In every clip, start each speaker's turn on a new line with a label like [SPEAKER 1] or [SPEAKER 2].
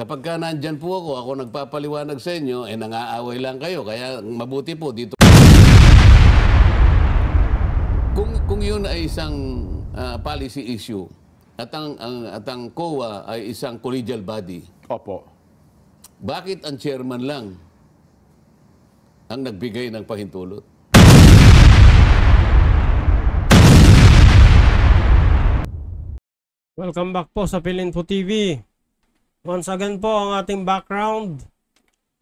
[SPEAKER 1] kapag ka nandyan po ako nagpapaliwanag sa inyo, nangaaway lang kayo. Kaya mabuti po dito. Kung yun ay isang policy issue at ang COA ay isang collegial body.
[SPEAKER 2] Opo.
[SPEAKER 1] Bakit ang chairman lang ang nagbigay ng pahintulot?
[SPEAKER 3] Welcome back po sa Pilinfo TV. Once again po ang ating background,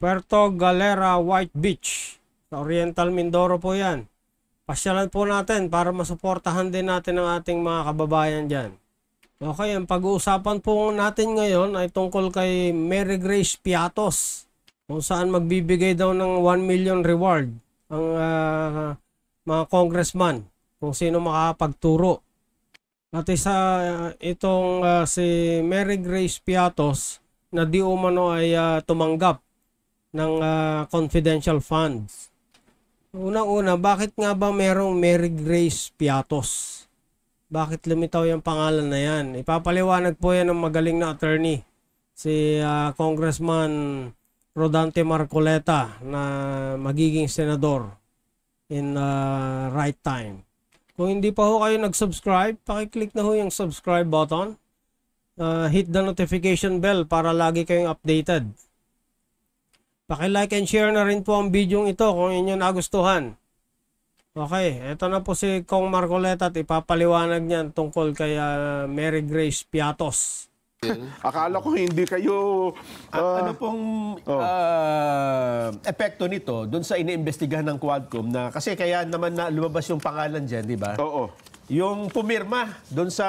[SPEAKER 3] Puerto Galera, White Beach. Sa Oriental Mindoro po yan. Pasyalan po natin para masuportahan din natin ang ating mga kababayan dyan. Okay, ang pag-uusapan po natin ngayon ay tungkol kay Mary Grace Piatos. Kung saan magbibigay daw ng 1 million reward ang mga congressman kung sino makakapagturo. At isa itong si Mary Grace Piatos na di umano ay tumanggap ng confidential funds. Unang-una, bakit nga ba merong Mary Grace Piatos? Bakit lumitaw yung pangalan na yan? Ipapaliwanag po yan ng magaling na attorney, si Congressman Rodante Marcoleta na magiging senador in right time. Kung hindi pa ho kayo nag-subscribe, pakiclick na ho yung subscribe button. Hit the notification bell para lagi kayong updated. Paki-like and share na rin po ang video ito kung inyo nagustuhan. Okay, eto na po si Kong Marcoleta at ipapaliwanag niyan tungkol kay Mary Grace Piatos.
[SPEAKER 2] Akala ko hindi kayo...
[SPEAKER 4] ano pong epekto nito doon sa iniimbestigahan ng Quadcom na kasi kaya naman na lumabas yung pangalan dyan, di ba?
[SPEAKER 2] Oo.
[SPEAKER 4] Yung pumirma doon sa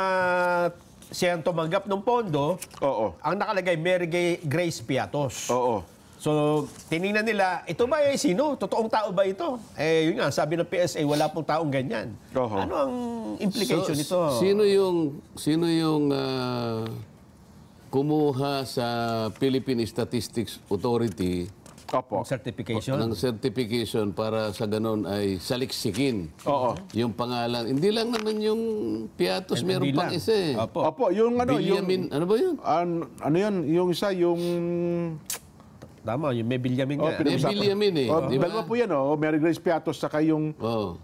[SPEAKER 4] siyang tumanggap ng pondo,
[SPEAKER 2] Oo.
[SPEAKER 4] ang nakalagay Mary Grace Piatos.
[SPEAKER 2] Oo.
[SPEAKER 4] So, tiningnan nila, ito ba yung sino? Totoong tao ba ito? Yun nga, sabi ng PSA, wala pong taong ganyan.
[SPEAKER 2] Oo.
[SPEAKER 4] Ano ang implication nito?
[SPEAKER 1] Sino yung kumuha sa Philippine Statistics Authority
[SPEAKER 2] Opo.
[SPEAKER 4] Certification?
[SPEAKER 1] ng certification para sa ganon ay saliksikin
[SPEAKER 2] Oo.
[SPEAKER 1] yung pangalan? Hindi lang naman yung Piatos, meron
[SPEAKER 4] Hindi
[SPEAKER 1] pang
[SPEAKER 4] lang.
[SPEAKER 1] isa eh.
[SPEAKER 4] Opo.
[SPEAKER 2] Opo, yung ano,
[SPEAKER 1] Bilyamin, ano ba yun?
[SPEAKER 2] ano yan, yung isa, yung...
[SPEAKER 4] Tama, yung may Bilyamin nga.
[SPEAKER 1] May Bilyamin eh.
[SPEAKER 2] Oh,
[SPEAKER 1] Di ba?
[SPEAKER 2] dalawa po yan, Mary Grace Piatos, saka yung...
[SPEAKER 1] Oh.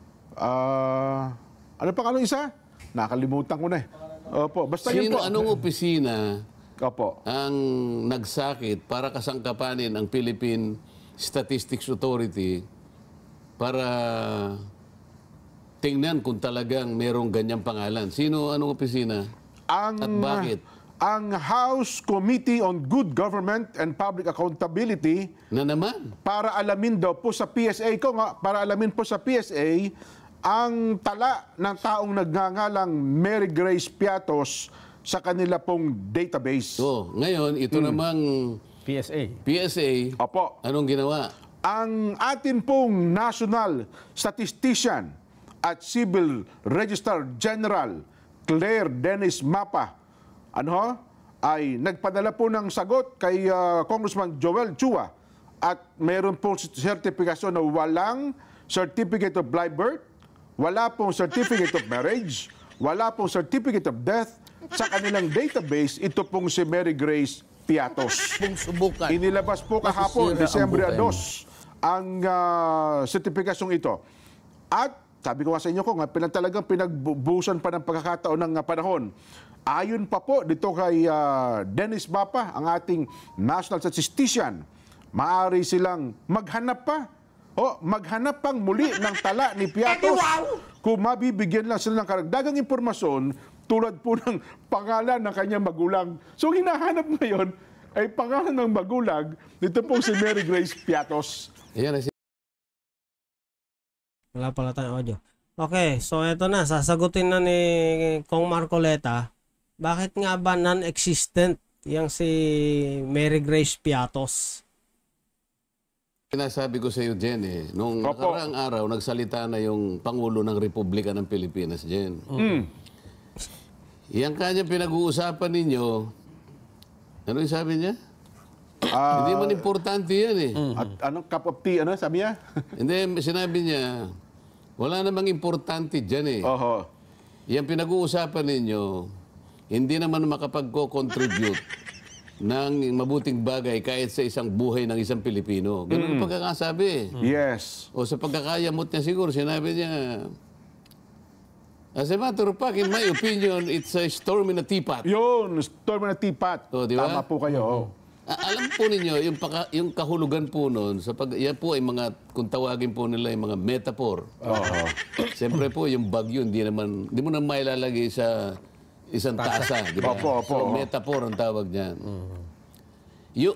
[SPEAKER 2] ano pa kanong isa? Nakalimutan ko na eh. Opo, basta yun po.
[SPEAKER 1] Anong opisina
[SPEAKER 2] Opo.
[SPEAKER 1] ang nagsakit para kasangkapanin ang Philippine Statistics Authority para tingnan kung talagang merong ganyang pangalan? Anong opisina? At bakit?
[SPEAKER 2] Ang House Committee on Good Government and Public Accountability
[SPEAKER 1] Na naman?
[SPEAKER 2] para alamin daw po sa PSA para alamin po sa PSA ang tala ng taong nagngangalang Mary Grace Piatos sa kanila pong database.
[SPEAKER 1] So, ngayon, ito namang PSA,
[SPEAKER 2] Opo.
[SPEAKER 1] anong ginawa?
[SPEAKER 2] Ang atin pong National Statistician at Civil Registrar General Claire Dennis Mapa ay nagpadala po ng sagot kay Congressman Joel Chua at mayroon po sertifikasyon na walang Certificate of Live Birth, wala pong Certificate of Marriage, wala pong Certificate of Death sa kanilang database. Ito pong si Mary Grace Piatos.
[SPEAKER 1] Subukan.
[SPEAKER 2] Inilabas po kahapon,
[SPEAKER 1] Masisira ang
[SPEAKER 2] Disyembre
[SPEAKER 1] buhay mo.
[SPEAKER 2] 2, ang sertifikasyong ito. At sabi ko nga sa inyo talagang pinagbubusan pa ng pagkakataon ng panahon. Ayon pa po dito kay Dennis Mapa, ang ating National Statistician, maaari silang maghanap pang muli ng tala ni Piatos kung mabibigyan lang sila ng karagdagang impormasyon tulad po ng pangalan ng kanyang magulang. So hinahanap ngayon ay pangalan ng magulang nito pong si Mary Grace Piatos.
[SPEAKER 1] Ayan na
[SPEAKER 3] Wala pala tayong audio. Okay, so eto na, sasagutin na ni Kong Marcoleta. Bakit nga ba non-existent yang si Mary Grace Piatos?
[SPEAKER 1] Sinasabi ko sa iyo, Jen, nung nakaraang araw, nagsalita na yung Pangulo ng Republika ng Pilipinas, Jen. Yang kanya pinag-uusapan ninyo, ano yung sabi niya? Hindi man importante yan eh.
[SPEAKER 2] At anong cup of tea, sabi niya?
[SPEAKER 1] Hindi, sinabi niya, wala namang importante dyan eh.
[SPEAKER 2] Oho.
[SPEAKER 1] Yan pinag-uusapan ninyo, hindi naman makapag-contribute ng mabuting bagay kahit sa isang buhay ng isang Pilipino. Ganun ang pagkakasabi.
[SPEAKER 2] Yes.
[SPEAKER 1] O sa pagkakayamot niya siguro, sinabi niya, as a matter of fact, in my opinion, it's a storm in a teapot.
[SPEAKER 2] Yun, storm na tipat.
[SPEAKER 1] Oh, di ba?
[SPEAKER 2] Tama po kayo.
[SPEAKER 1] Alam po ninyo, yung kahulugan po nun, yan po ay mga, kung tawagin po nila yung mga metaphor.
[SPEAKER 2] Oo.
[SPEAKER 1] Siyempre po, yung bagyo, hindi mo na mailalagay sa isang tasa. Di ba?
[SPEAKER 2] Opo.
[SPEAKER 1] So, metaphor ang tawag niyan.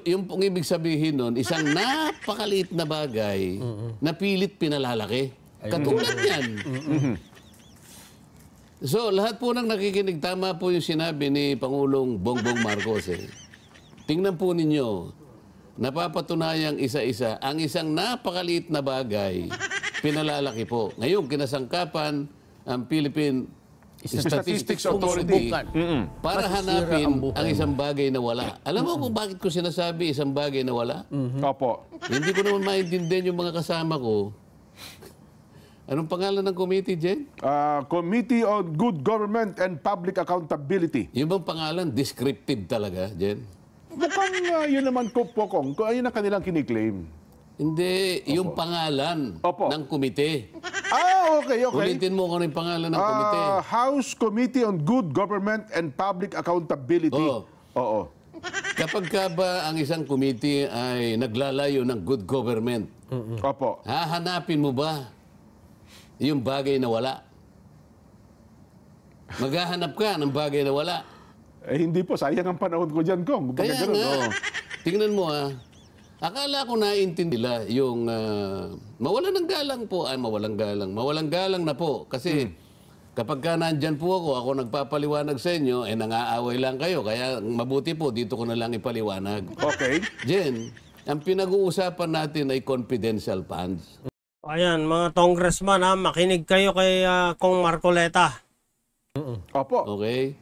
[SPEAKER 1] Yung pong ibig sabihin nun, isang napakaliit na bagay na pilit pinalalaki. Katulad yan. So, lahat po ng nakikinig, tama po yung sinabi ni Pangulong Bongbong Marcos. Tingnan po ninyo, napapatunayang isa-isa, ang isang napakaliit na bagay, pinalalaki po. Ngayon, kinasangkapan ang Philippine Statistics Authority para hanapin ang isang bagay na wala. Alam mo kung bakit ko sinasabi isang bagay na wala?
[SPEAKER 2] Opo.
[SPEAKER 1] Hindi ko naman maintindihan yung mga kasama ko. Anong pangalan ng committee, Jen?
[SPEAKER 2] Committee on Good Government and Public Accountability.
[SPEAKER 1] Yung bang pangalan, descriptive talaga, Jen?
[SPEAKER 2] Mukhang yun naman po, kung ayun ang kanilang kiniklaim.
[SPEAKER 1] Hindi, yung pangalan
[SPEAKER 2] Opo.
[SPEAKER 1] ng komite.
[SPEAKER 2] Okay.
[SPEAKER 1] Ulitin mo kung ano yung pangalan ng komite.
[SPEAKER 2] House Committee on Good Government and Public Accountability. Oo.
[SPEAKER 1] Kapag ka ba ang isang komite ay naglalayo ng good government,
[SPEAKER 2] Opo.
[SPEAKER 1] hahanapin mo ba yung bagay na wala? Maghahanap ka ng bagay na wala.
[SPEAKER 2] Hindi po, sayang ang panahon ko dyan, Kong.
[SPEAKER 1] Kaya nga, tingnan mo akala ko naintindi nila yung mawalan ng galang po, mawalang galang na po. Kasi kapag ka nandyan po ako nagpapaliwanag sa inyo, nangaaway lang kayo. Kaya mabuti po, dito ko na lang ipaliwanag.
[SPEAKER 2] Okay.
[SPEAKER 1] Jen, ang pinag-uusapan natin ay confidential funds.
[SPEAKER 3] Ayan, mga congressman, makinig kayo kay Kong Marcoleta.
[SPEAKER 2] Opo.
[SPEAKER 1] Okay?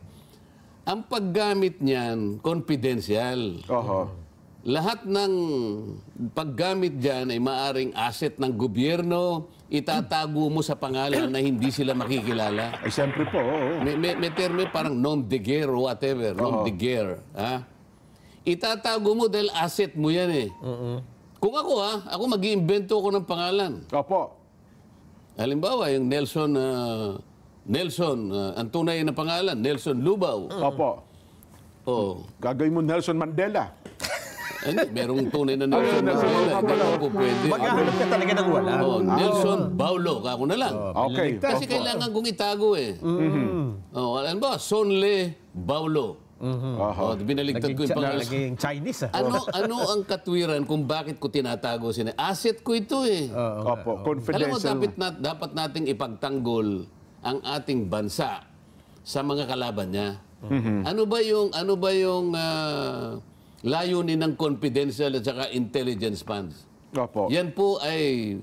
[SPEAKER 1] Ang paggamit niyan, confidential.
[SPEAKER 2] Oho.
[SPEAKER 1] Lahat ng paggamit dyan ay maaring asset ng gobyerno, itatago mo sa pangalan na hindi sila makikilala.
[SPEAKER 2] Ay, siyempre po. Oo.
[SPEAKER 1] May termo parang nom de guerre or whatever, nom de guerre. Itatago mo dahil asset mo yan Kung ako mag-iimbento ko ng pangalan.
[SPEAKER 2] Opo.
[SPEAKER 1] Halimbawa, yung Nelson, ang tunay na pangalan, Nelson Lubao.
[SPEAKER 2] Opo.
[SPEAKER 1] Oh.
[SPEAKER 2] Gagawin mo Nelson Mandela.
[SPEAKER 1] Merong tunay na Nelson Mandela. Hindi po pwede.
[SPEAKER 4] Maghahanap ka talaga ng wala.
[SPEAKER 1] Nelson Baulo, kako na lang.
[SPEAKER 2] Okay.
[SPEAKER 1] Kasi kailangan kong itago alam ba, Sonle Baulo. Binaligtad ko yung pangalan.
[SPEAKER 4] Naging Chinese
[SPEAKER 1] Ano ang katwiran kung bakit ko tinatago sila? Asset ko ito
[SPEAKER 2] Opo.
[SPEAKER 1] Alam mo,
[SPEAKER 2] Confidential.
[SPEAKER 1] dapat nating ipagtanggol ang ating bansa sa mga kalaban niya. Ano ba yung layunin ng confidential at saka intelligence funds?
[SPEAKER 2] Opo.
[SPEAKER 1] Yan po ay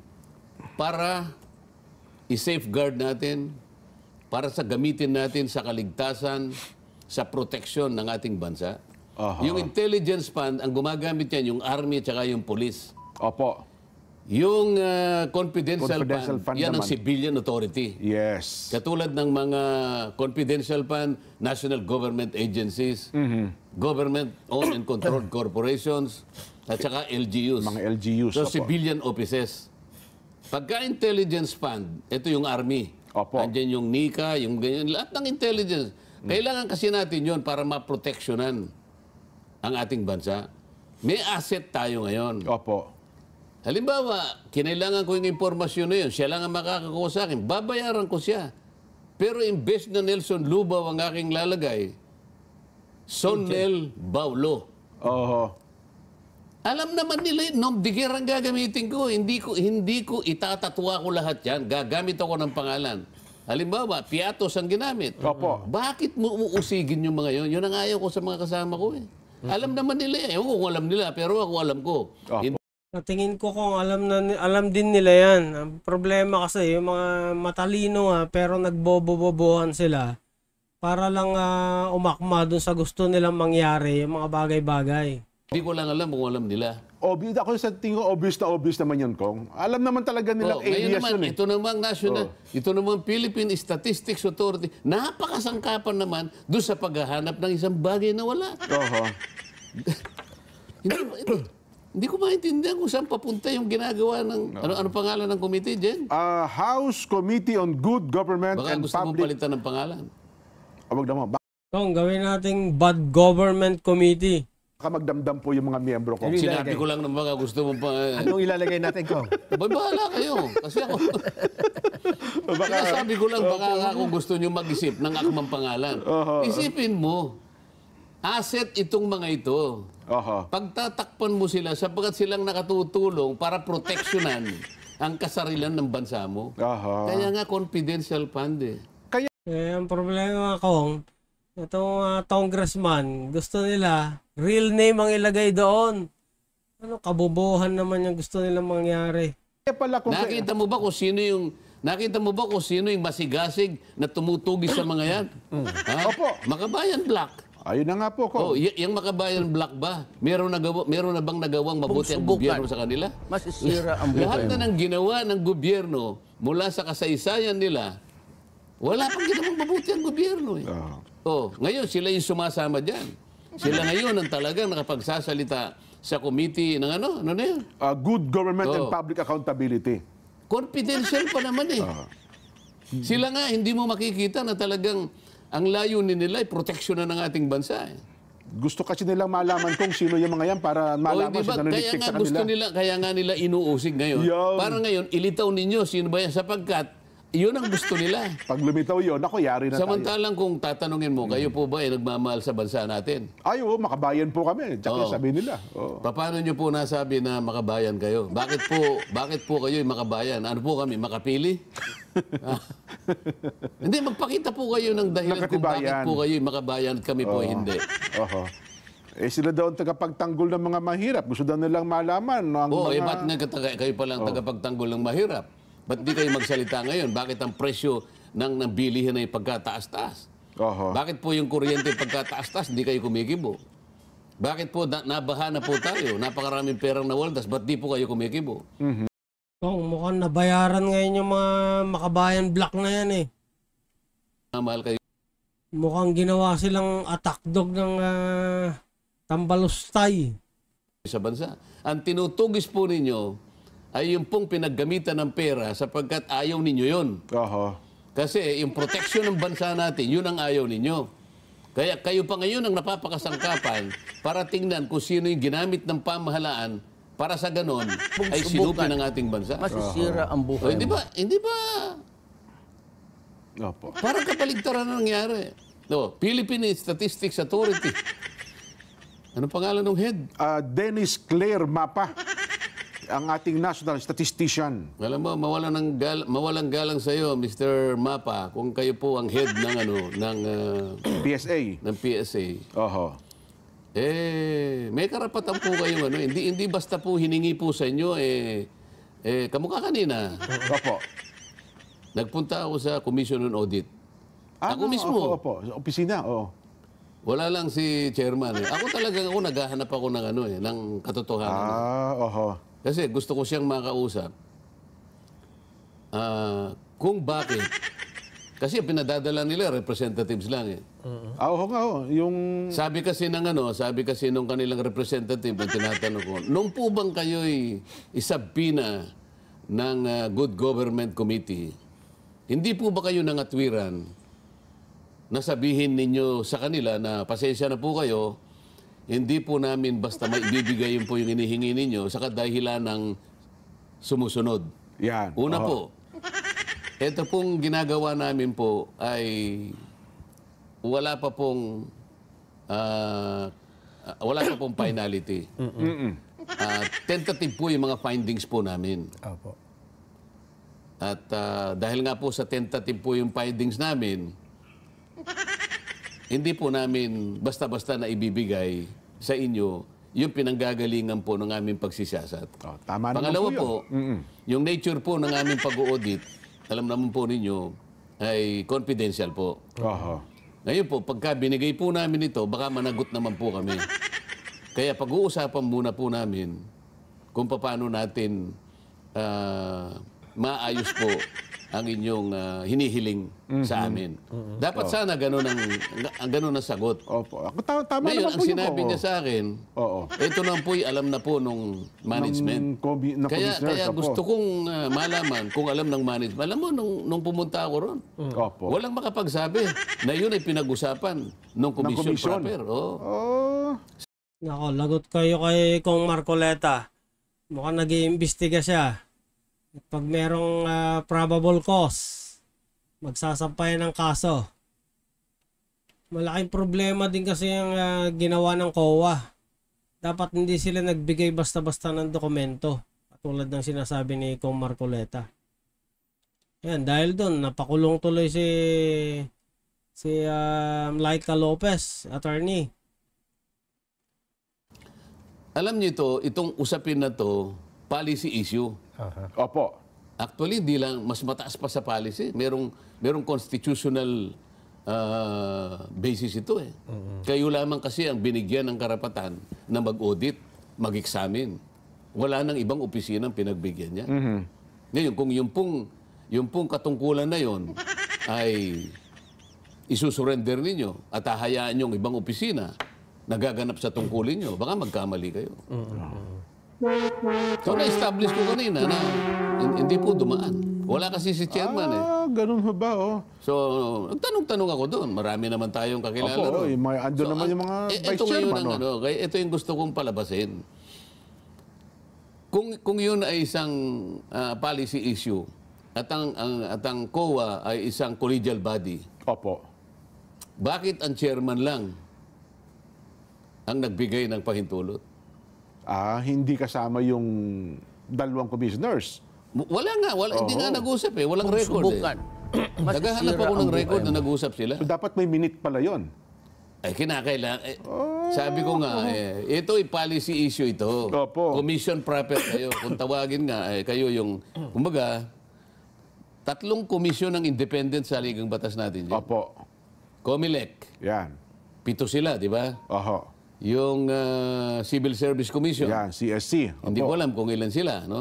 [SPEAKER 1] para i-safeguard natin, para sa gamitin natin sa kaligtasan, sa proteksyon ng ating bansa. Yung intelligence fund, ang gumagamit yan, yung army at saka yung police.
[SPEAKER 2] Opo.
[SPEAKER 1] Yung confidential
[SPEAKER 2] Confidential
[SPEAKER 1] fund,
[SPEAKER 2] fund
[SPEAKER 1] yan ang
[SPEAKER 2] naman.
[SPEAKER 1] civilian authority.
[SPEAKER 2] Yes.
[SPEAKER 1] Katulad ng mga confidential fund, national government agencies, government-owned and controlled corporations, at saka LGUs.
[SPEAKER 2] Mga LGUs.
[SPEAKER 1] So,
[SPEAKER 2] Opo.
[SPEAKER 1] civilian offices. Pagka-intelligence fund, ito yung army.
[SPEAKER 2] Opo.
[SPEAKER 1] Andyan yung NICA, yung ganyan, lahat ng intelligence. Kailangan kasi natin yon para maproteksyonan ang ating bansa. May asset tayo ngayon.
[SPEAKER 2] Opo.
[SPEAKER 1] Halimbawa, kinailangan ko yung impormasyon na yun, siya lang ang makakakuha sa akin, babayaran ko siya. Pero imbes na Nelson Lubao ang aking lalagay, Sonel Baulo. Alam naman nila yun, nom de guerre ang gagamitin ko. Hindi ko itatatwa ko lahat yan. Gagamit ako ng pangalan. Halimbawa, Piatos ang ginamit.
[SPEAKER 2] Opo.
[SPEAKER 1] Bakit mo uusigin yung mga yun? Yun ang ayaw ko sa mga kasama ko Alam naman nila Ewan ko kung alam nila, pero ako alam ko.
[SPEAKER 2] Opo.
[SPEAKER 3] Sa tingin ko kung alam din nila yan. Ang problema kasi yung mga matalino pero nagbobobobohan sila para lang umakma dun sa gusto nilang mangyari, yung mga bagay-bagay.
[SPEAKER 1] Hindi ko lang alam kung alam nila.
[SPEAKER 2] Obvious, ako sa tingin ko, obvious naman yun, Kong. Alam naman talaga nilang
[SPEAKER 1] Ngayon
[SPEAKER 2] alias
[SPEAKER 1] naman,
[SPEAKER 2] yun
[SPEAKER 1] ito namang ito namang Philippine Statistics Authority, napakasangkapan naman doon sa paghahanap ng isang bagay na wala. Hindi ko maintindihan kung saan papunta yung ginagawa ng... Ano pangalan ng committee, Jen?
[SPEAKER 2] House Committee on Good Government
[SPEAKER 1] Baka
[SPEAKER 2] and
[SPEAKER 1] gusto mong
[SPEAKER 2] Public...
[SPEAKER 1] palitan ng pangalan.
[SPEAKER 2] Wag naman.
[SPEAKER 3] Tong, gawin nating Bad Government Committee.
[SPEAKER 2] Baka magdamdam po yung mga miyembro ko.
[SPEAKER 4] Ano
[SPEAKER 1] Sinabi ko lang na baka gusto mong pa...
[SPEAKER 4] Anong ilalagay natin, Kong?
[SPEAKER 1] Bahala kayo. Kasi ako... Sabi ko lang baka kung gusto nyo mag-isip ng akmang pangalan. Isipin mo, asset itong mga ito. Pagtatakpan mo sila sapagkat silang nakatutulong para proteksyonan ang kasarilan ng bansa mo. Kaya nga confidential fund eh.
[SPEAKER 3] Ang problema kong, itong congressman, gusto nila, real name ang ilagay doon. Ano, kabobohan naman yung gusto nilang mangyari.
[SPEAKER 2] Kaya pala kung...
[SPEAKER 1] Nakita mo ba kung sino yung masigasig na tumutugis sa mga yan? Ha?
[SPEAKER 2] Opo.
[SPEAKER 1] Makabayan Black.
[SPEAKER 2] Ayun na nga po ko.
[SPEAKER 1] Yung Makabayan Black ba? Meron na bang nagawang mabuti ang gobyerno sa kanila?
[SPEAKER 5] Masisira ang
[SPEAKER 1] Lahat
[SPEAKER 5] buhay
[SPEAKER 1] na ng ginawa ng gobyerno mula sa kasaysayan nila, wala pang ginawang mabuti ang gobyerno eh. Ngayon sila yung sumasama dyan. Sila ngayon ang talagang nakapagsasalita sa committee ng ano na yun?
[SPEAKER 2] Good Government and Public Accountability.
[SPEAKER 1] Confidential pa naman eh. Sila nga, hindi mo makikita na talagang ang layunin nila ay proteksyonan ng ating bansa eh.
[SPEAKER 2] Gusto kasi nilang malaman kung sino yung mga yan para malaman
[SPEAKER 1] Hindi ba?
[SPEAKER 2] sino naniniktik sa kanila.
[SPEAKER 1] Kaya nga nila inuusig ngayon. Para ngayon, ilitaw ninyo sino ba yan sapagkat yun ang gusto nila.
[SPEAKER 2] Pag lumitaw yun, ako yari na tayo.
[SPEAKER 1] Samantalang kung tatanungin mo, kayo po ba ay nagmamahal sa bansa natin?
[SPEAKER 2] Ay, makabayan po kami. Tsaka sabi nila.
[SPEAKER 1] Paano nyo po nasabi na makabayan kayo? Bakit po kayo ay makabayan? Ano po kami, makapili? Hindi, magpakita po kayo ng dahilan kung bakit po kayo ay makabayan at kami po ay hindi.
[SPEAKER 2] Sila daw ang tagapagtanggol ng mga mahirap. Gusto daw nilang malaman.
[SPEAKER 1] Ba't kayo palang tagapagtanggol ng mahirap? Ba't di kayo magsalita ngayon? Bakit ang presyo ng bilihin ay pagkataas-taas? Bakit po yung kuryente pagkataas-taas, hindi kayo kumikibo? Bakit po nabaha na po tayo? Napakaraming perang nawaldas, ba't di po kayo kumikibo?
[SPEAKER 3] Mukhang nabayaran ngayon yung mga Makabayan Black na yan eh.
[SPEAKER 1] Mahal kayo
[SPEAKER 3] Mukhang ginawa silang attack dog ng Tambalustay
[SPEAKER 1] sa bansa. Ang tinutugis po ninyo ay yung pong pinaggamitan ng pera sapagkat ayaw ninyo yon. Kasi yung proteksyon ng bansa natin, yun ang ayaw ninyo. Kaya kayo pa ngayon ang napapakasangkapan para tingnan kung sino yung ginamit ng pamahalaan para sa ganon ay sinupi ng ating bansa.
[SPEAKER 5] Masisira ang buhay.
[SPEAKER 1] Hindi ba? Parang kapaligtaran na nangyari. Philippine Statistics Authority. Ano pangalan ng head?
[SPEAKER 2] Dennis Claire Mapa. Ang ating national statistician.
[SPEAKER 1] Alam mo, mawalang galang sa iyo, Mr. Mapa, kung kayo po ang head ng
[SPEAKER 2] PSA.
[SPEAKER 1] Ng PSA. May karapatan po kayong hindi basta po hiningi po sa inyo kamukha kanina. Nagpunta ako sa Commission on Audit. Ako mismo.
[SPEAKER 2] Sa opisina,
[SPEAKER 1] Wala lang si chairman. Ako naghahanap ako ng katotohanan. Kasi gusto ko siyang makausap kung bakit. Kasi pinadadala nila representatives lang eh.
[SPEAKER 2] Yung...
[SPEAKER 1] Sabi kasi nung kanilang representative na tinatanong ko, nung po bang kayo'y isabina ng Good Government Committee, hindi po ba kayo nangatwiran na sabihin ninyo sa kanila na pasensya na po kayo, hindi po namin basta maibibigay yun po yung inihingi ninyo sa kadahilan ng sumusunod.
[SPEAKER 2] Yan.
[SPEAKER 1] Una po, ito pong ginagawa namin po ay wala pa pong finality. Tentative po yung mga findings po namin. At dahil nga po sa tentative po yung findings namin, hindi po namin basta-basta na ibibigay sa inyo yung pinanggagalingan po ng aming pagsisiyasat.
[SPEAKER 2] Tama naman
[SPEAKER 1] Pangalawa
[SPEAKER 2] po
[SPEAKER 1] yung nature po ng aming pag-audit, alam naman po ninyo, ay confidential po. Ngayon po, pagka binigay po namin ito, baka managot naman po kami. Kaya pag-uusapan muna po namin kung paano natin maayos po ang inyong hinihiling sa amin. Dapat sana ganun ang ganun ang sagot.
[SPEAKER 2] Opo. Ako, tama
[SPEAKER 1] Ngayon,
[SPEAKER 2] naman
[SPEAKER 1] ang
[SPEAKER 2] po yun
[SPEAKER 1] sinabi
[SPEAKER 2] po.
[SPEAKER 1] niya sa akin,
[SPEAKER 2] Oo.
[SPEAKER 1] ito na po'y alam na po nung management.
[SPEAKER 2] ng
[SPEAKER 1] Kaya
[SPEAKER 2] commissioners, opo.
[SPEAKER 1] gusto kong malaman kung alam ng management. Alam mo, nung pumunta ako ron,
[SPEAKER 2] Opo.
[SPEAKER 1] walang makapagsabi na yun ay pinag-usapan ng commission
[SPEAKER 2] commission.
[SPEAKER 1] proper. Oh.
[SPEAKER 2] Oh.
[SPEAKER 3] Nako, lagot kayo kay Kong Marcoleta. Mukhang nag-iimbestiga siya. Pag merong probable cause, magsasampayan ng kaso. Malaking problema din kasi ang ginawa ng COA. Dapat hindi sila nagbigay basta-basta ng dokumento. Katulad ng sinasabi ni Kong Marcoleta. Yan, dahil doon, napakulong tuloy si Laika Lopez, attorney.
[SPEAKER 1] Alam niyo ito, itong usapin na to, policy issue.
[SPEAKER 2] Opo.
[SPEAKER 1] Actually, di lang, mas mataas pa sa policy. Merong constitutional basis ito eh. Kayo lamang kasi ang binigyan ng karapatan na mag-audit, mag-examine. Wala nang ibang opisina ang pinagbigyan niya. Ngayon, kung yung pong katungkulan na yon ay isusurrender ninyo at hahayaan yung ibang opisina nagaganap sa tungkulin nyo, baka magkamali kayo. So, na-establish ko kanina na hindi po dumaan. Wala kasi si chairman eh.
[SPEAKER 2] Ganun ho ba, oh?
[SPEAKER 1] So, nagtanong-tanong ako doon. Marami naman tayong kakilala
[SPEAKER 2] Opo,
[SPEAKER 1] doon.
[SPEAKER 2] andun naman yung mga vice
[SPEAKER 1] ito ngayon
[SPEAKER 2] chairman,
[SPEAKER 1] ang,
[SPEAKER 2] oh.
[SPEAKER 1] kaya ito yung gusto kong palabasin. Kung yun ay isang policy issue at ang COA ay isang collegial body,
[SPEAKER 2] Opo.
[SPEAKER 1] bakit ang chairman lang ang nagbigay ng pahintulot?
[SPEAKER 2] Hindi kasama yung dalawang commissioners.
[SPEAKER 1] Wala nga, hindi nga nag-usap eh. Walang record
[SPEAKER 5] Subukan.
[SPEAKER 1] eh. Naghahanap ako ng record na nag-usap sila.
[SPEAKER 2] So, dapat may minute pala yon.
[SPEAKER 1] Ay, kinakailangan. Sabi ko nga, ito ay policy issue ito.
[SPEAKER 2] Opo.
[SPEAKER 1] Commission proper kayo. Kung tawagin nga, kayo yung, kumbaga, 3 komisyon ng independent sa ligang batas natin dyan.
[SPEAKER 2] Opo.
[SPEAKER 1] COMELEC,
[SPEAKER 2] Yan.
[SPEAKER 1] 7 sila, di ba?
[SPEAKER 2] Oho.
[SPEAKER 1] Yung Civil Service Commission,
[SPEAKER 2] Yan, CSC.
[SPEAKER 1] hindi
[SPEAKER 2] Opo.
[SPEAKER 1] ko alam kung ilan sila, no?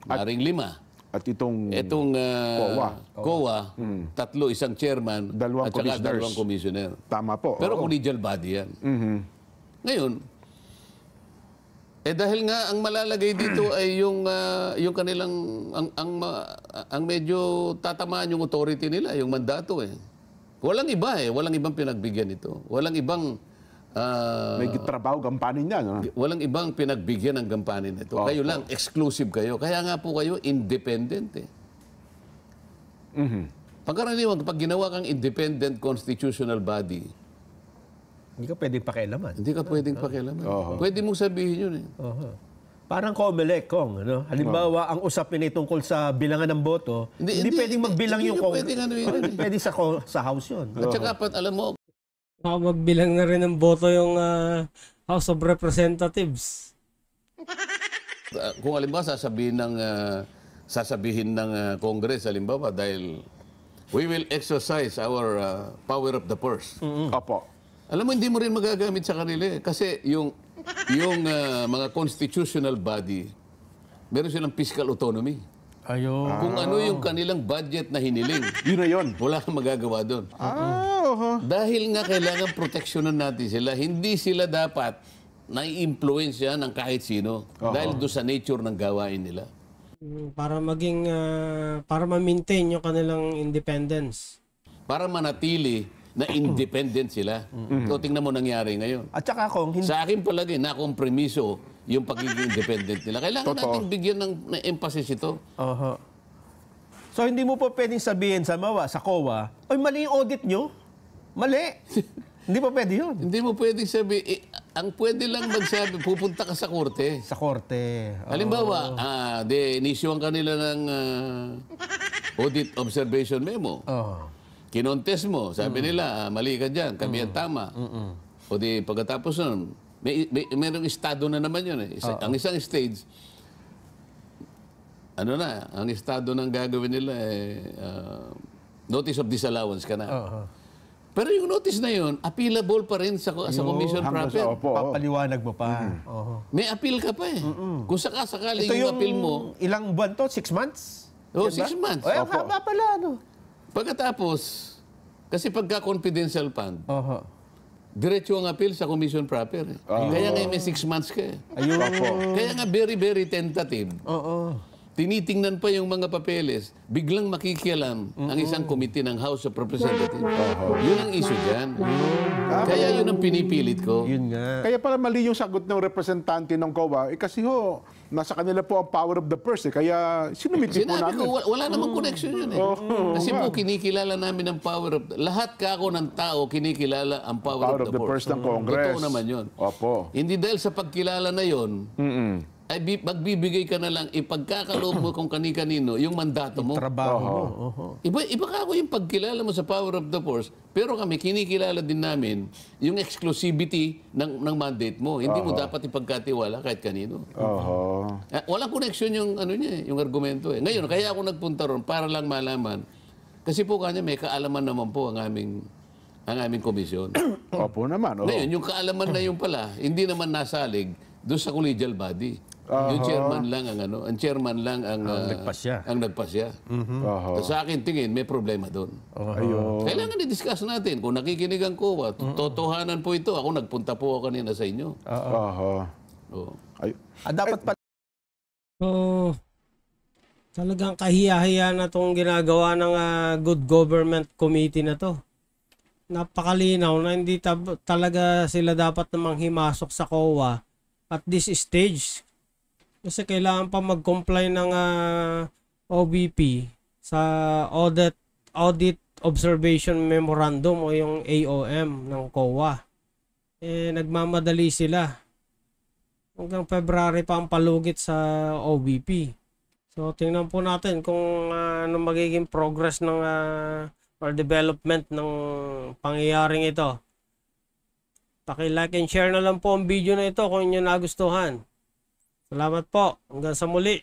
[SPEAKER 1] Maring 5.
[SPEAKER 2] At itong...
[SPEAKER 1] Itong COA, 3, isang chairman,
[SPEAKER 2] Dalawang
[SPEAKER 1] at saka
[SPEAKER 2] commissioners.
[SPEAKER 1] 2 commissioner.
[SPEAKER 2] Tama po.
[SPEAKER 1] Pero
[SPEAKER 2] oo.
[SPEAKER 1] collegial body yan. Ngayon, dahil nga ang malalagay dito ay yung kanilang, ang medyo tatamaan yung authority nila, yung mandato eh. Walang iba eh, walang ibang pinagbigyan ito. Walang ibang...
[SPEAKER 2] May trabaho, gampanin niya. No?
[SPEAKER 1] walang ibang pinagbigyan ng gampanin ito. Kayo lang, exclusive kayo. Kaya nga po kayo, independent eh. Pagkaraniwan, pag ginawa kang independent constitutional body,
[SPEAKER 4] Hindi ka pwedeng pakialaman.
[SPEAKER 1] hindi ka pwedeng pakialaman. Pwede mong sabihin yun eh.
[SPEAKER 4] Parang COMELEC, Kong. Ano? Halimbawa, ang usapin ay tungkol sa bilangan ng boto, hindi pwedeng magbilang
[SPEAKER 1] hindi
[SPEAKER 4] yung
[SPEAKER 1] ka pwedeng ano yun.
[SPEAKER 4] Pwede sa House yun.
[SPEAKER 1] At saka, alam mo,
[SPEAKER 3] Baka magbilang na rin ng boto yung House of Representatives.
[SPEAKER 1] kung halimbawa sasabihin ng Congress, halimbawa, dahil we will exercise our power of the purse.
[SPEAKER 2] Opo.
[SPEAKER 1] Alam mo, hindi mo rin magagamit sa kanila eh. Kasi yung mga constitutional body, meron silang fiscal autonomy.
[SPEAKER 4] Ayun.
[SPEAKER 1] Kung ano yung kanilang budget na hiniling,
[SPEAKER 2] Yun na yun.
[SPEAKER 1] wala kang magagawa doon.
[SPEAKER 2] Oho.
[SPEAKER 1] Dahil nga kailangan proteksyonan natin sila, hindi sila dapat nai-influensya ng kahit sino. Dahil doon sa nature ng gawain nila.
[SPEAKER 3] Para maging, para ma-maintain yung kanilang independence.
[SPEAKER 1] Para manatili na independent sila. So tingnan mo nangyari ngayon.
[SPEAKER 4] At saka, Kong,
[SPEAKER 1] Sa akin palagi, nakompromiso yung pagiging independent nila. Kailangan
[SPEAKER 2] Totoo.
[SPEAKER 1] natin bigyan ng emphasis ito.
[SPEAKER 4] So, hindi mo po pwedeng sabihin sa COA, oy, mali yung audit nyo. Mali. Hindi pa pwede yun.
[SPEAKER 1] Hindi mo pwedeng sabi, ang pwede lang magsabi, pupunta ka sa korte.
[SPEAKER 4] Sa korte.
[SPEAKER 1] Halimbawa, inisyuhan kanila ng audit observation memo. Kinontest mo, sabi nila, mali ka dyan, kami ang tama. O di pagkatapos nun, merong estado na naman yun eh. Ang isang stage, ang estado ng gagawin nila notice of disallowance ka na. Pero yung notice na yun, appealable pa rin sa commission
[SPEAKER 2] Hanggang
[SPEAKER 1] proper.
[SPEAKER 2] sa opo.
[SPEAKER 4] Papaliwanag mo pa.
[SPEAKER 1] May appeal ka pa eh. Kung sakasakali
[SPEAKER 4] Ito
[SPEAKER 1] yung
[SPEAKER 4] yung
[SPEAKER 1] appeal mo,
[SPEAKER 4] ilang buwan to? 6 months?
[SPEAKER 1] Oh, 6 months.
[SPEAKER 4] Ay, ang haba pala, ano?
[SPEAKER 1] Pagkatapos, kasi pagka confidential fund,
[SPEAKER 4] Oho.
[SPEAKER 1] diretso ang appeal sa commission proper. Kaya nga may 6 months ka.
[SPEAKER 4] Ayun.
[SPEAKER 1] Kaya nga very, very tentative.
[SPEAKER 4] Oo.
[SPEAKER 1] Tinitingnan pa yung mga papeles, biglang makikialam ang isang committee ng House of Representatives. Yun ang issue dyan. Kaya yun ang pinipilit ko.
[SPEAKER 4] Yun nga.
[SPEAKER 2] Kaya pala mali yung sagot ng representante ng COA. Kasi nasa kanila po ang power of the purse. Kaya sinumiti po
[SPEAKER 1] Sinabi
[SPEAKER 2] namin.
[SPEAKER 1] ko, wala namang connection yun eh. Kasi po, kinikilala namin ang power of... Lahat ka ako ng tao, kinikilala ang power of the purse.
[SPEAKER 2] ng Congress.
[SPEAKER 1] Totoo naman yun.
[SPEAKER 2] Opo.
[SPEAKER 1] Hindi dahil sa pagkilala na yun, ay magbibigay ka na lang, ipagkakaloob mo kung kani-kanino, yung mandato mo.
[SPEAKER 4] Trabaho mo. Oho.
[SPEAKER 1] Iba ka ako yung pagkilala mo sa power of the force, pero kami kinikilala din namin yung exclusivity ng mandate mo. Hindi mo dapat ipagkatiwala kahit kanino. Walang connection yung ano niya, yung argumento eh. Ngayon, kaya ako nagpunta ron para lang malaman. Kasi po kanya may kaalaman naman po ang aming komisyon.
[SPEAKER 2] Opo naman.
[SPEAKER 1] Ngayon, yung kaalaman na yun pala, hindi naman nasalig doon sa collegial body. Yung chairman lang ang chairman lang ang
[SPEAKER 4] nagpasya.
[SPEAKER 1] Ang nagpasya. So, sa akin tingin may problema doon.
[SPEAKER 2] Ayun.
[SPEAKER 1] Kailangan i-discuss natin kung nakikinig ang COA. Totohanan po ito. Ako nagpunta po ako kanina sa inyo. Oh.
[SPEAKER 4] Dapat pa
[SPEAKER 3] So, talagang kahiya-hiya na itong ginagawa ng Good Government Committee na to. Napakalinaw na hindi talaga sila dapat namang himasok sa COA at this stage. Kasi kailangan pa mag-comply ng OBP sa Audit Observation Memorandum o yung AOM ng COA. Nagmamadali sila. Hanggang February pa ang palugit sa OBP. So, tingnan po natin kung ano magiging progress ng or development ng pangyayaring ito. Paki-like and share na lang po ang video na ito kung inyo nagustuhan. Salamat po. Hanggang sa muli.